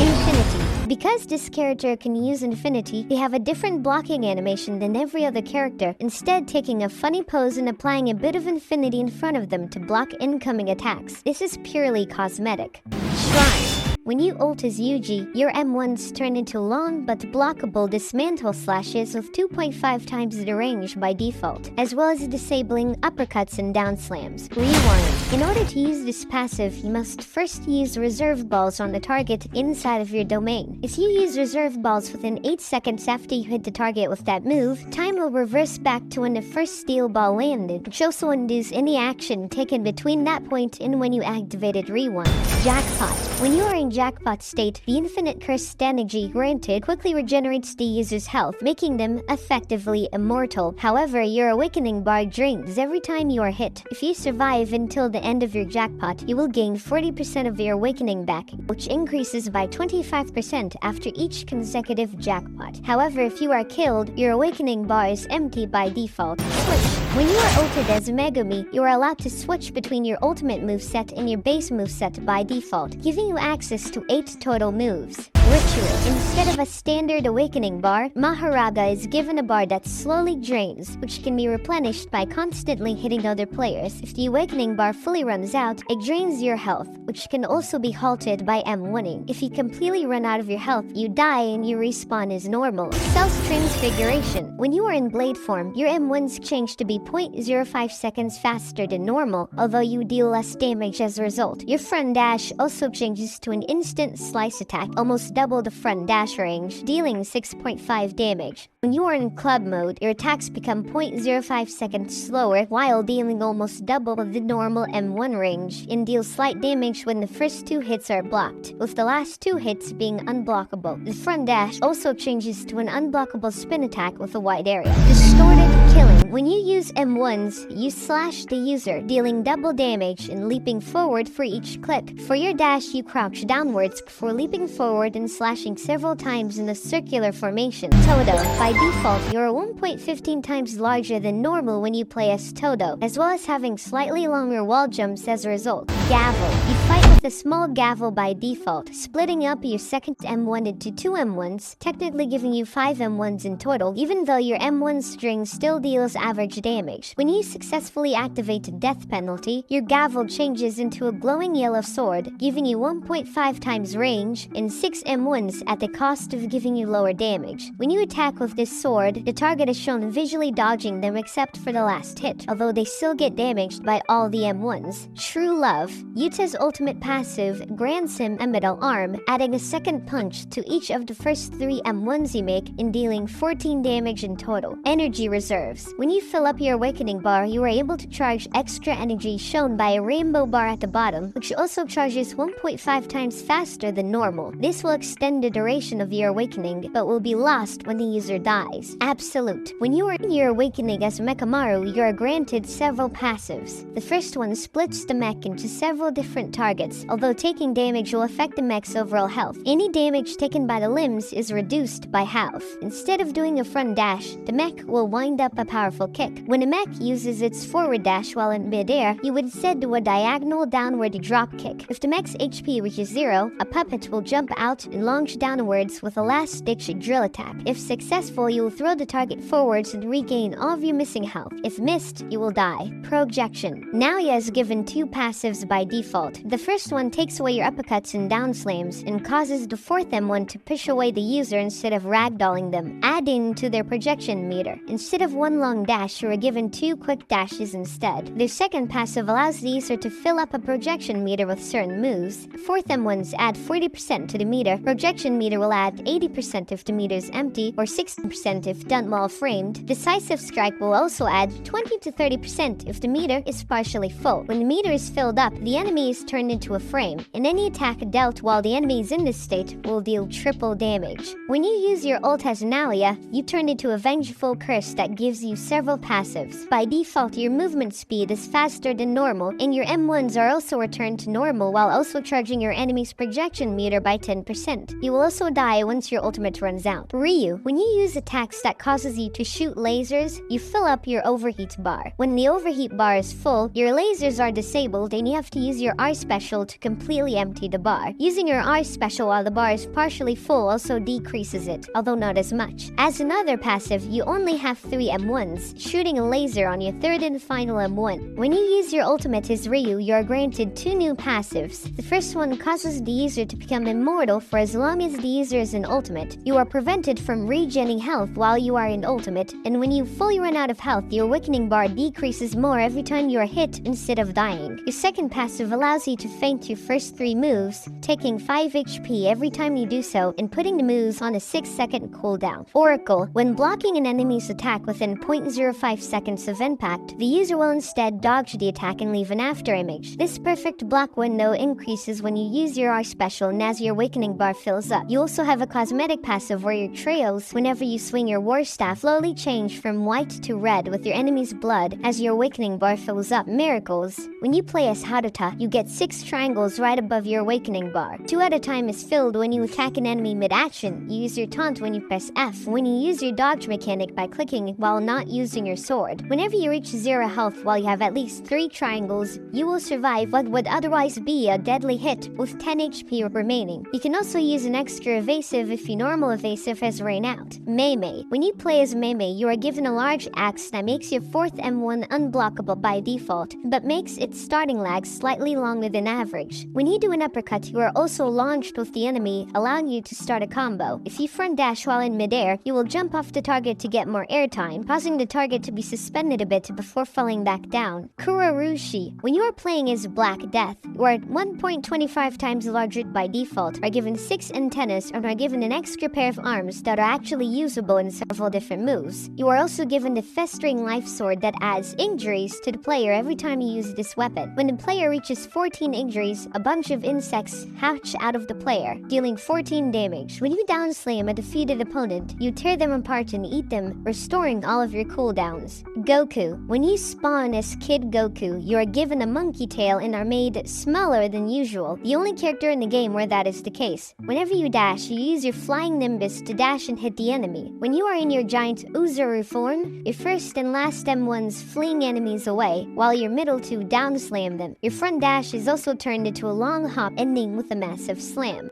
Infinity. Because this character can use Infinity, they have a different blocking animation than every other character, instead taking a funny pose and applying a bit of Infinity in front of them to block incoming attacks. This is purely cosmetic. Shrine. When you ult as Yuji, your M1s turn into long but blockable dismantle slashes with 2.5 times the range by default, as well as disabling uppercuts and down slams. Rewind. In order to use this passive, you must first use reserve balls on the target inside of your domain. If you use reserve balls within 8 seconds after you hit the target with that move, time will reverse back to when the first steel ball landed, which also undoes any action taken between that point and when you activated Rewind. Jackpot. When you are in Jackpot state, the infinite cursed energy granted quickly regenerates the user's health, making them effectively immortal. However, your awakening bar drains every time you are hit. If you survive until the end of your jackpot, you will gain 40% of your awakening back, which increases by 25% after each consecutive jackpot. However, if you are killed, your awakening bar is empty by default. Switch. When you are ulted as Megumi, you are allowed to switch between your ultimate moveset and your base moveset by default, giving you access to 8 total moves. Ritual. Instead of a standard awakening bar, Maharaga is given a bar that slowly drains, which can be replenished by constantly hitting other players. If the awakening bar fully runs out, it drains your health, which can also be halted by M1ing. If you completely run out of your health, you die and you respawn as normal. Self-transfiguration. When you are in blade form, your M1s change to be 0.05 seconds faster than normal, although you deal less damage as a result. Your front dash also changes to an instant slice attack, almost double the front dash range, dealing 6.5 damage. When you are in club mode, your attacks become 0.05 seconds slower while dealing almost double of the normal M1 range, and deal slight damage when the first 2 hits are blocked, with the last 2 hits being unblockable. The front dash also changes to an unblockable spin attack with a wide area. Distorted killing. When you use M1s, you slash the user, dealing double damage and leaping forward for each click. For your dash, you crouch downwards before leaping forward and slashing several times in a circular formation. Todo. By default, you're 1.15 times larger than normal when you play as Todo, as well as having slightly longer wall jumps as a result. Gavel. You fight with a small Gavel by default, splitting up your second M1 into 2 M1s, technically giving you 5 M1s in total, even though your M1 string still deals average damage. When you successfully activate Death Penalty, your Gavel changes into a glowing yellow sword, giving you 1.5 times range and 6 M1s at the cost of giving you lower damage. When you attack with this sword, the target is shown visually dodging them except for the last hit, although they still get damaged by all the M1s. True Love. Yuta's ultimate passive grants him a middle arm, adding a second punch to each of the first 3 M1s you make and dealing 14 damage in total. Energy reserves. When you fill up your awakening bar, you are able to charge extra energy shown by a rainbow bar at the bottom, which also charges 1.5 times faster than normal. This will extend the duration of your awakening, but will be lost when the user dies. Absolute. When you are in your awakening as Mekamaru, you are granted several passives. The first one splits the mech into several different targets, although taking damage will affect the mech's overall health. Any damage taken by the limbs is reduced by half. Instead of doing a front dash, the mech will wind up a powerful kick. When a mech uses its forward dash while in midair, you would instead do a diagonal downward drop kick. If the mech's HP reaches 0, a puppet will jump out and launch downwards with a last-ditch drill attack. If successful, you will throw the target forwards and regain all of your missing health. If missed, you will die. Projection. Naoya is given 2 passives by default. The first one takes away your uppercuts and down slams and causes the 4th M1 to push away the user instead of ragdolling them, adding to their projection meter. Instead of 1 long dash, you are given 2 quick dashes instead. Their second passive allows the user to fill up a projection meter with certain moves. 4th M1s add 40% to the meter. Projection meter will add 80% if the meter is empty, or 60% if done while framed. Decisive Strike will also add 20 to 30% if the meter is partially full. When the meter is filled up, the enemy is turned into a frame, and any attack dealt while the enemy is in this state will deal triple damage. When you use your ult as Naoya, you turn into a vengeful curse that gives you several passives. By default, your movement speed is faster than normal, and your M1s are also returned to normal while also charging your enemy's projection meter by 10%. You will also die once your ultimate runs out. Ryu. When you use attacks that causes you to shoot lasers, you fill up your overheat bar. When the overheat bar is full, your lasers are disabled and you have to use your R special impossible to completely empty the bar. Using your R special while the bar is partially full also decreases it, although not as much. As another passive, you only have 3 M1s, shooting a laser on your third and final M1. When you use your ultimate as Ryu, you are granted 2 new passives. The first one causes the user to become immortal for as long as the user is in ultimate. You are prevented from regenerating health while you are in ultimate, and when you fully run out of health, your weakening bar decreases more every time you are hit instead of dying. Your second passive allows you to feint your first 3 moves, taking 5 HP every time you do so, and putting the moves on a 6-second cooldown. Oracle. When blocking an enemy's attack within 0.05 seconds of impact, the user will instead dodge the attack and leave an afterimage. This perfect block window increases when you use your R special and as your weakening bar fills up. You also have a cosmetic passive where your trails, whenever you swing your war staff, slowly change from white to red with your enemy's blood as your awakening bar fills up. Miracles. When you play as Haruta, you get 6 triangles right above your awakening bar. 2 at a time is filled when you attack an enemy mid-action. You use your taunt when you press F. When you use your dodge mechanic by clicking while not using your sword. Whenever you reach 0 health while you have at least 3 triangles, you will survive what would otherwise be a deadly hit with 10 HP remaining. You can also use an extra evasive if your normal evasive has ran out. Mei. When you play as Mei, you are given a large axe that makes your 4th M1 unblockable by default, but makes its starting lag slightly longer than average. When you do an uppercut, you are also launched with the enemy, allowing you to start a combo. If you front dash while in midair, you will jump off the target to get more airtime, causing the target to be suspended a bit before falling back down. Kurorushi. When you are playing as Black Death, you are 1.25 times larger by default, are given 6 antennas, and are given an extra pair of arms that are actually usable in several different moves. You are also given the Festering Life Sword that adds injuries to the player every time you use this weapon. When the player reaches 14 injuries, a bunch of insects hatch out of the player, dealing 14 damage. When you downslam a defeated opponent, you tear them apart and eat them, restoring all of your cooldowns. Goku. When you spawn as Kid Goku, you are given a monkey tail and are made smaller than usual, the only character in the game where that is the case. Whenever you dash, you use your flying nimbus to dash and hit the enemy. When you are in your giant Uzuru form, your first and last M1s fleeing enemies away, while your middle 2 downslam them. Your front dash is also turned into a long hop ending with a massive slam.